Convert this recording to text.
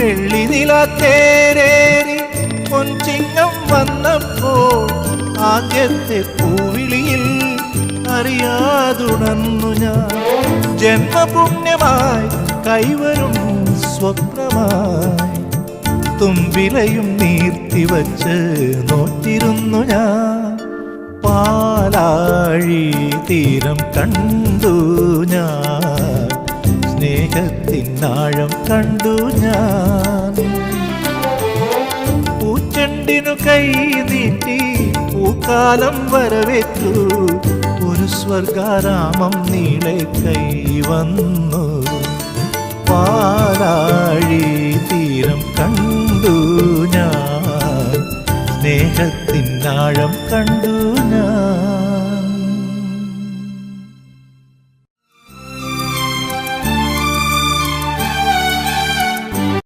വെള്ളിനിലാത്തേരേറി പൊൻചിങ്ങം വന്നപ്പോൾ ആദ്യത്തെ പൂവിളിയിൽ അറിയാതുണർന്നു ഞാൻ. ജന്മപുണ്യമായി കൈവരും സ്വപ്നമായി തുമ്പിലയും നീർത്തിവച്ച് നോറ്റിരുന്നു ഞാൻ. പാലാഴി തീരം കണ്ടു ഞാൻ, സ്നേഹത്തിനാഴം കണ്ടു ഞാൻ. പൂച്ചെണ്ടിനു കൈ നീട്ടി പൂക്കാലം വരവേറ്റു, ഒരു സ്വർഗാരാമം നീളെ കൈ വന്നു. പാലാഴി